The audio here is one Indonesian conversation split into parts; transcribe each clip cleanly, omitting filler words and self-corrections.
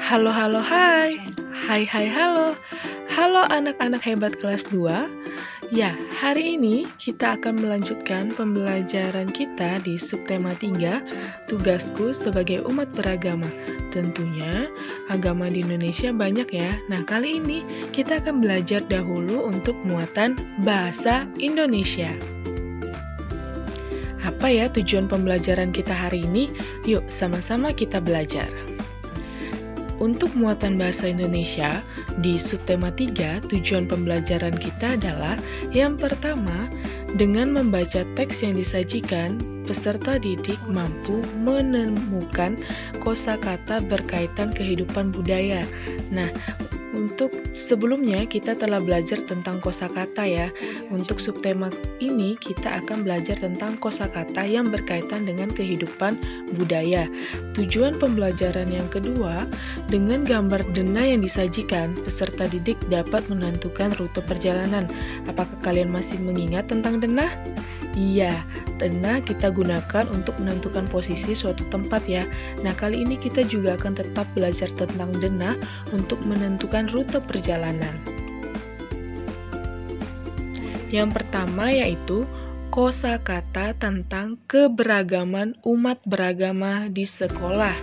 Halo, halo, hai. Hai, hai, halo. Halo anak-anak hebat kelas 2. Ya, hari ini kita akan melanjutkan pembelajaran kita di subtema 3, tugasku sebagai umat beragama. Tentunya, agama di Indonesia banyak ya. Nah, kali ini kita akan belajar dahulu untuk muatan bahasa Indonesia. Apa ya tujuan pembelajaran kita hari ini? Yuk, sama-sama kita belajar. Untuk muatan bahasa Indonesia, di subtema 3, tujuan pembelajaran kita adalah yang pertama, dengan membaca teks yang disajikan, peserta didik mampu menemukan kosakata berkaitan kehidupan budaya. Nah, untuk sebelumnya kita telah belajar tentang kosakata ya. Untuk subtema ini kita akan belajar tentang kosakata yang berkaitan dengan kehidupan budaya. Tujuan pembelajaran yang kedua, dengan gambar denah yang disajikan, peserta didik dapat menentukan rute perjalanan. Apakah kalian masih mengingat tentang denah? Iya, denah kita gunakan untuk menentukan posisi suatu tempat ya. Nah, kali ini kita juga akan tetap belajar tentang denah untuk menentukan rute perjalanan. Yang pertama yaitu kosakata tentang keberagaman umat beragama di sekolah.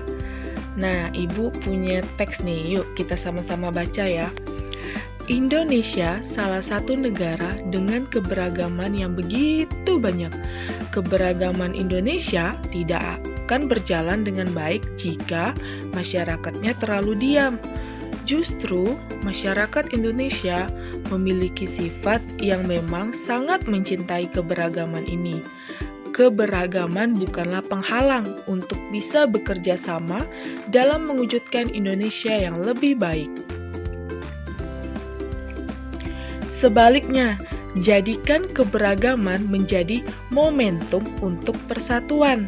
Nah, Ibu punya teks nih, yuk kita sama-sama baca ya. Indonesia salah satu negara dengan keberagaman yang begitu banyak. Keberagaman Indonesia tidak akan berjalan dengan baik jika masyarakatnya terlalu diam. Justru, masyarakat Indonesia memiliki sifat yang memang sangat mencintai keberagaman ini. Keberagaman bukanlah penghalang untuk bisa bekerja sama dalam mewujudkan Indonesia yang lebih baik. Sebaliknya, jadikan keberagaman menjadi momentum untuk persatuan.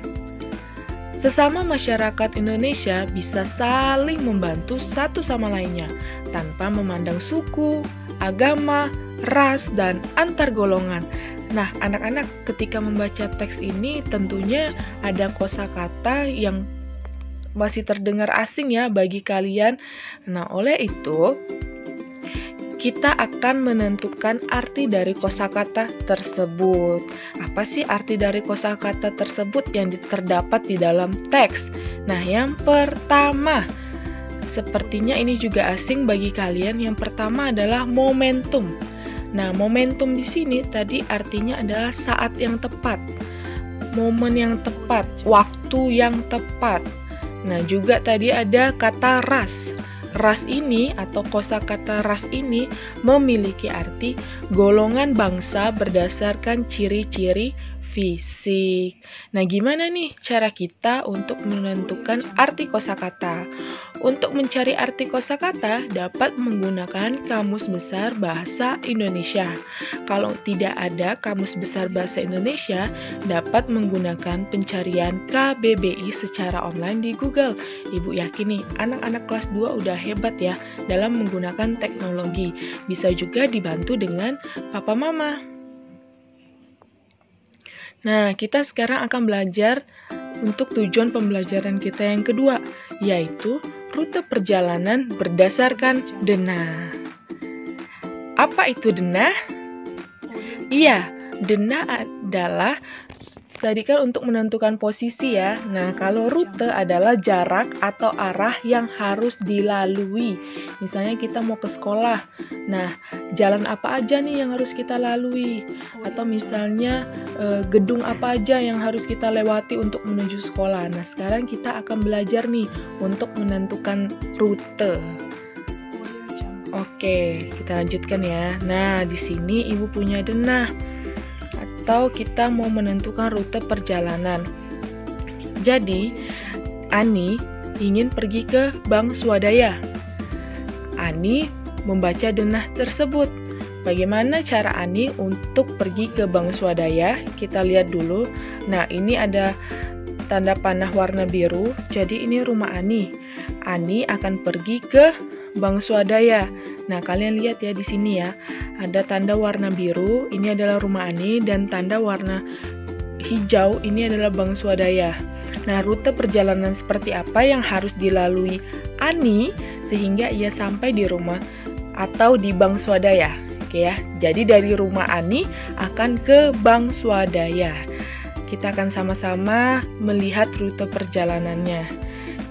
Sesama masyarakat Indonesia bisa saling membantu satu sama lainnya, tanpa memandang suku, agama, ras, dan antar golongan. Nah, anak-anak ketika membaca teks ini tentunya ada kosakata yang masih terdengar asing ya bagi kalian. Nah, oleh itu, kita akan menentukan arti dari kosakata tersebut. Apa sih arti dari kosakata tersebut yang terdapat di dalam teks? Nah, yang pertama, sepertinya ini juga asing bagi kalian. Yang pertama adalah momentum. Nah, momentum di sini tadi artinya adalah saat yang tepat, momen yang tepat, waktu yang tepat. Nah, juga tadi ada kata ras. Ras ini atau kosakata ras ini memiliki arti golongan bangsa berdasarkan ciri-ciri fisik. Nah, gimana nih cara kita untuk menentukan arti kosakata? Untuk mencari arti kosakata dapat menggunakan Kamus Besar Bahasa Indonesia. Kalau tidak ada Kamus Besar Bahasa Indonesia, dapat menggunakan pencarian KBBI secara online di Google. Ibu yakin nih, anak-anak kelas 2 udah hebat ya dalam menggunakan teknologi. Bisa juga dibantu dengan papa mama. Nah, kita sekarang akan belajar untuk tujuan pembelajaran kita yang kedua, yaitu rute perjalanan berdasarkan denah. Apa itu denah? Iya, denah adalah tadi kan untuk menentukan posisi ya. Nah, kalau rute adalah jarak atau arah yang harus dilalui. Misalnya kita mau ke sekolah. Nah, jalan apa aja nih yang harus kita lalui? Atau misalnya gedung apa aja yang harus kita lewati untuk menuju sekolah. Nah, sekarang kita akan belajar nih untuk menentukan rute. Oke, kita lanjutkan ya. Nah, di sini Ibu punya denah. Atau kita mau menentukan rute perjalanan. Jadi, Ani ingin pergi ke Bank Swadaya. Ani membaca denah tersebut. Bagaimana cara Ani untuk pergi ke Bank Swadaya? Kita lihat dulu. Nah, ini ada tanda panah warna biru. Jadi ini rumah Ani. Ani akan pergi ke Bank Swadaya. Nah, kalian lihat ya di sini ya. Ada tanda warna biru, ini adalah rumah Ani, dan tanda warna hijau, ini adalah Bank Swadaya. Nah, rute perjalanan seperti apa yang harus dilalui Ani sehingga ia sampai di rumah atau di Bank Swadaya. Oke ya. Jadi dari rumah Ani akan ke Bank Swadaya. Kita akan sama-sama melihat rute perjalanannya.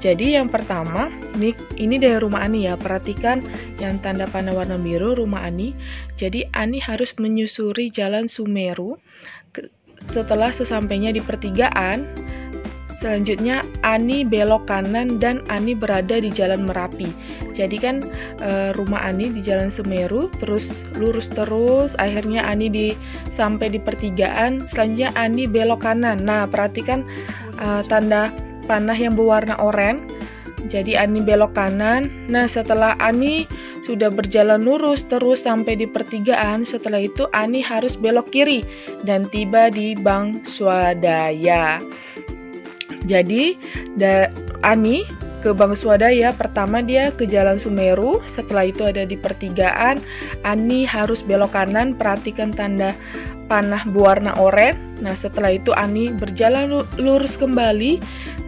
Jadi yang pertama, ini dari rumah Ani ya. Perhatikan yang tanda panah warna biru rumah Ani. Jadi Ani harus menyusuri Jalan Sumeru. Setelah sesampainya di pertigaan, selanjutnya Ani belok kanan dan Ani berada di Jalan Merapi. Jadi kan rumah Ani di Jalan Sumeru, terus lurus terus, akhirnya Ani sampai di pertigaan, selanjutnya Ani belok kanan. Nah, perhatikan tanda panah yang berwarna oranye. Jadi Ani belok kanan. Nah, setelah Ani sudah berjalan lurus terus sampai di pertigaan, setelah itu Ani harus belok kiri dan tiba di Bank Swadaya. Jadi Ani ke Bank Swadaya, pertama dia ke Jalan Sumeru, setelah itu ada di pertigaan, Ani harus belok kanan, perhatikan tanda panah berwarna oranye. Nah, setelah itu Ani berjalan lurus kembali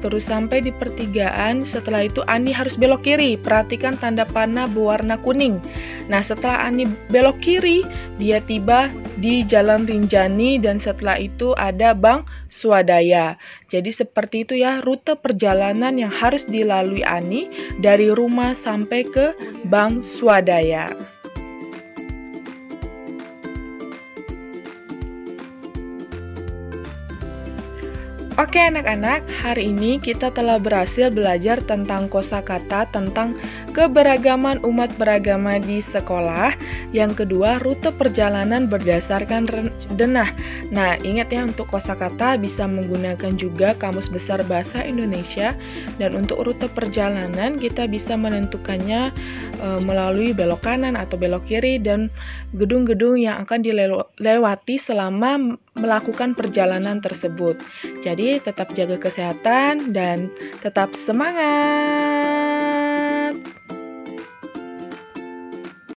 terus sampai di pertigaan. Setelah itu Ani harus belok kiri, perhatikan tanda panah berwarna kuning. Nah, setelah Ani belok kiri, dia tiba di Jalan Rinjani dan setelah itu ada Bank Swadaya. Jadi seperti itu ya rute perjalanan yang harus dilalui Ani dari rumah sampai ke Bank Swadaya. Oke anak-anak, hari ini kita telah berhasil belajar tentang kosakata, tentang keberagaman umat beragama di sekolah. Yang kedua, rute perjalanan berdasarkan denah. Nah, ingat ya, untuk kosakata bisa menggunakan juga Kamus Besar Bahasa Indonesia. Dan untuk rute perjalanan, kita bisa menentukannya melalui belok kanan atau belok kiri dan gedung-gedung yang akan dilewati selama melakukan perjalanan tersebut. Jadi tetap jaga kesehatan dan tetap semangat.